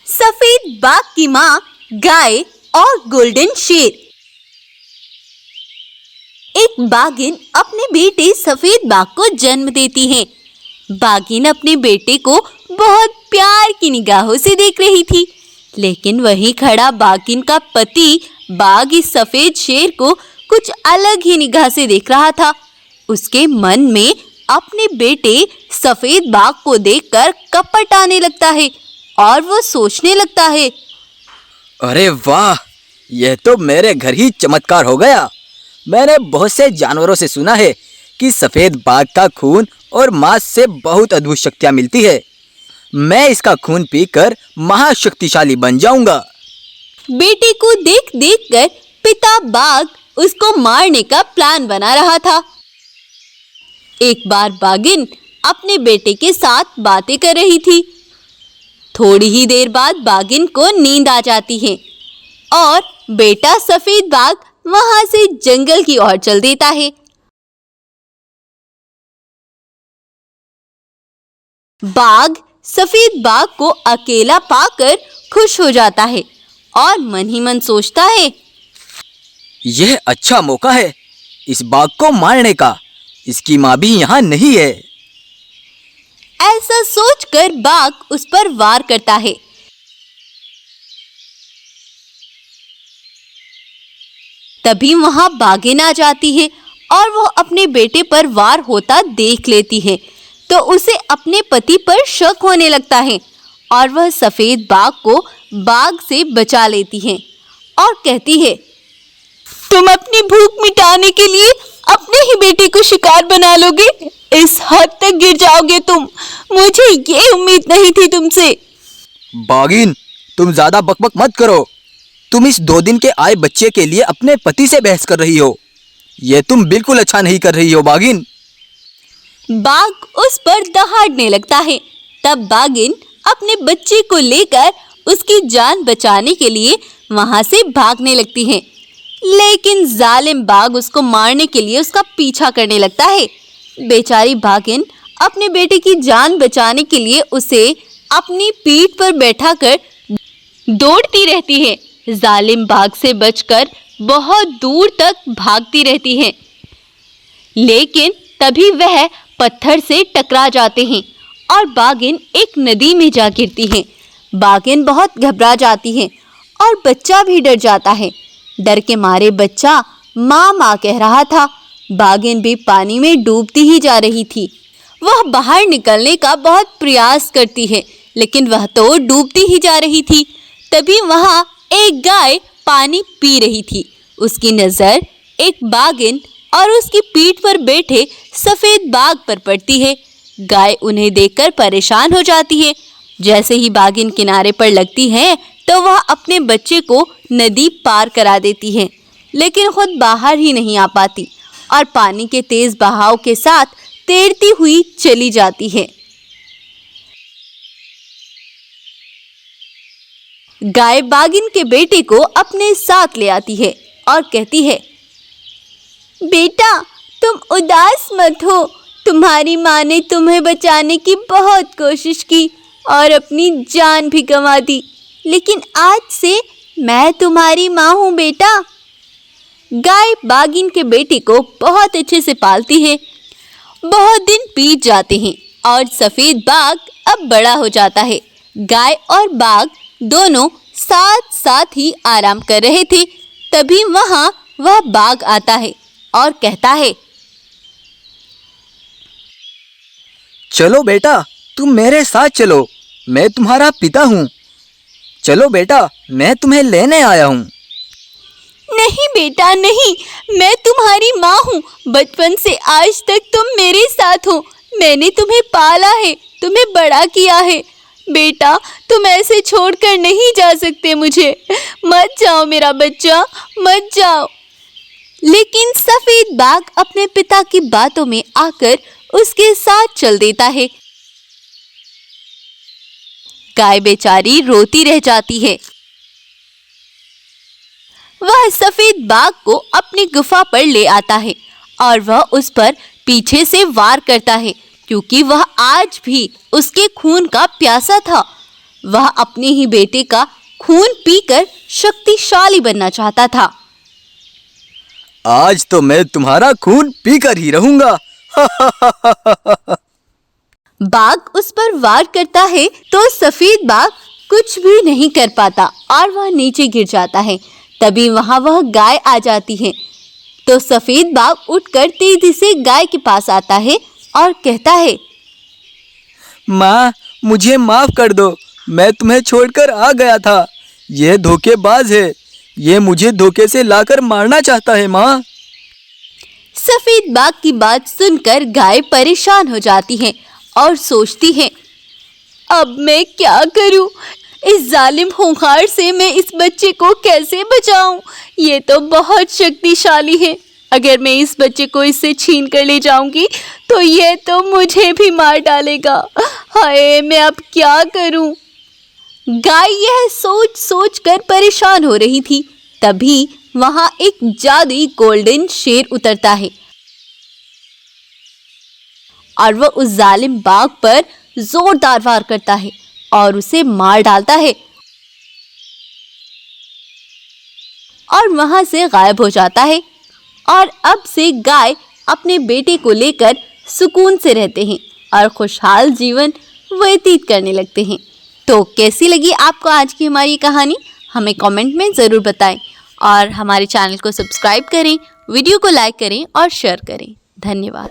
सफेद बाघ की माँ, गाय और गोल्डन शेर। एक बाघिन अपने बेटे सफेद बाघ को जन्म देती है। बाघिन अपने बेटे को बहुत प्यार की निगाहों से देख रही थी, लेकिन वहीं खड़ा बाघिन का पति बाघ इस सफेद शेर को कुछ अलग ही निगाह से देख रहा था। उसके मन में अपने बेटे सफेद बाघ को देखकर कपट आने लगता है और वो सोचने लगता है, अरे वाह, यह तो मेरे घर ही चमत्कार हो गया। मैंने बहुत से जानवरों से सुना है कि सफेद बाघ का खून और मांस से बहुत अद्भुत शक्तियां मिलती है। मैं इसका खून पीकर महाशक्तिशाली बन जाऊंगा। बेटे को देख देख कर पिता बाघ उसको मारने का प्लान बना रहा था। एक बार बाघिन अपने बेटे के साथ बातें कर रही थी। थोड़ी ही देर बाद बाघिन को नींद आ जाती है और बेटा सफेद बाघ वहां से जंगल की ओर चल देता है। बाघ सफेद बाघ को अकेला पाकर खुश हो जाता है और मन ही मन सोचता है, यह अच्छा मौका है इस बाघ को मारने का। इसकी माँ भी यहाँ नहीं है। ऐसा सोचकर बाघ उस पर वार करता है। तभी वहां बाघिन आ जाती है और वो अपने बेटे पर वार होता देख लेती है, तो उसे अपने पति पर शक होने लगता है और वह सफेद बाघ को बाघ से बचा लेती है और कहती है, तुम अपनी भूख मिटाने के लिए अपने ही बेटे को शिकार बना लोगे? इस हद तक गिर जाओगे तुम? मुझे ये उम्मीद नहीं थी तुमसे। बाघिन, तुम ज्यादा बकबक मत करो। तुम इस 2 दिन के आए बच्चे के लिए अपने पति से बहस कर रही हो। यह तुम बिल्कुल अच्छा नहीं कर रही हो बाघिन। बाघ उस पर दहाड़ने लगता है। तब बाघिन अपने बच्चे को लेकर उसकी जान बचाने के लिए वहां से भागने लगती है, लेकिन जालिम बाघ उसको मारने के लिए उसका पीछा करने लगता है। बेचारी बाघिन अपने बेटे की जान बचाने के लिए उसे अपनी पीठ पर बैठाकर दौड़ती रहती है। जालिम बाघ से बचकर बहुत दूर तक भागती रहती है, लेकिन तभी वह पत्थर से टकरा जाते हैं और बाघिन एक नदी में जा गिरती है। बाघिन बहुत घबरा जाती है और बच्चा भी डर जाता है। डर के मारे बच्चा माँ माँ कह रहा था। बाघिन भी पानी में डूबती ही जा रही थी। वह बाहर निकलने का बहुत प्रयास करती है, लेकिन वह तो डूबती ही जा रही थी। तभी वहां एक गाय पानी पी रही थी। उसकी नजर एक बाघिन और उसकी पीठ पर बैठे सफेद बाघ पर पड़ती है। गाय उन्हें देखकर परेशान हो जाती है। जैसे ही बाघिन किनारे पर लगती है तो वह अपने बच्चे को नदी पार करा देती है, लेकिन खुद बाहर ही नहीं आ पाती और पानी के तेज बहाव के साथ तैरती हुई चली जाती है। गाय बाघिन के बेटे को अपने साथ ले आती है और कहती है, बेटा तुम उदास मत हो। तुम्हारी माँ ने तुम्हें बचाने की बहुत कोशिश की और अपनी जान भी गंवा दी, लेकिन आज से मैं तुम्हारी माँ हूँ बेटा। गाय बाघिन के बेटे को बहुत अच्छे से पालती है। बहुत दिन बीत जाते हैं और सफेद बाघ अब बड़ा हो जाता है। गाय और बाघ दोनों साथ साथ ही आराम कर रहे थे। तभी वहां वह बाघ आता है और कहता है, चलो बेटा, तुम मेरे साथ चलो। मैं तुम्हारा पिता हूँ। चलो बेटा, मैं तुम्हें लेने आया हूँ। नहीं बेटा नहीं, मैं तुम्हारी माँ हूँ। बचपन से आज तक तुम मेरे साथ हो। मैंने तुम्हें पाला है, तुम्हें बड़ा किया है। बेटा तुम ऐसे छोड़कर नहीं जा सकते मुझे। मत जाओ मेरा बच्चा, मत जाओ। लेकिन सफेद बाघ अपने पिता की बातों में आकर उसके साथ चल देता है। गाय बेचारी रोती रह जाती है। वह सफेद बाघ को अपनी गुफा पर ले आता है और वह उस पर पीछे से वार करता है, क्योंकि वह आज भी उसके खून का प्यासा था। वह अपने ही बेटे का खून पीकर शक्तिशाली बनना चाहता था। आज तो मैं तुम्हारा खून पीकर ही रहूंगा। बाघ उस पर वार करता है तो सफेद बाघ कुछ भी नहीं कर पाता और वह नीचे गिर जाता है। तभी वहां वह गाय आ जाती है तो सफेद बाघ उठकर तेजी से गाय के पास आता है और कहता है, माँ, मुझे माफ कर दो, मैं तुम्हें छोड़कर आ गया था। यह धोखेबाज है, ये मुझे धोखे से लाकर मारना चाहता है माँ। सफेद बाघ की बात सुनकर गाय परेशान हो जाती है और सोचती है, अब मैं क्या करूं? इस जालिम खूंखार से मैं इस बच्चे को कैसे बचाऊं? ये तो बहुत शक्तिशाली है। अगर मैं इस बच्चे को इससे छीन कर ले जाऊंगी तो ये तो मुझे भी मार डालेगा। हाय, मैं अब क्या करूं? गाय यह सोच सोच कर परेशान हो रही थी। तभी वहां एक जादुई गोल्डन शेर उतरता है और वह उस जालिम बाघ पर जोरदार वार करता है और उसे मार डालता है और वहां से गायब हो जाता है। और अब से गाय अपने बेटे को लेकर सुकून से रहते हैं और खुशहाल जीवन व्यतीत करने लगते हैं। तो कैसी लगी आपको आज की हमारी कहानी? हमें कमेंट में ज़रूर बताएं और हमारे चैनल को सब्सक्राइब करें, वीडियो को लाइक करें और शेयर करें। धन्यवाद।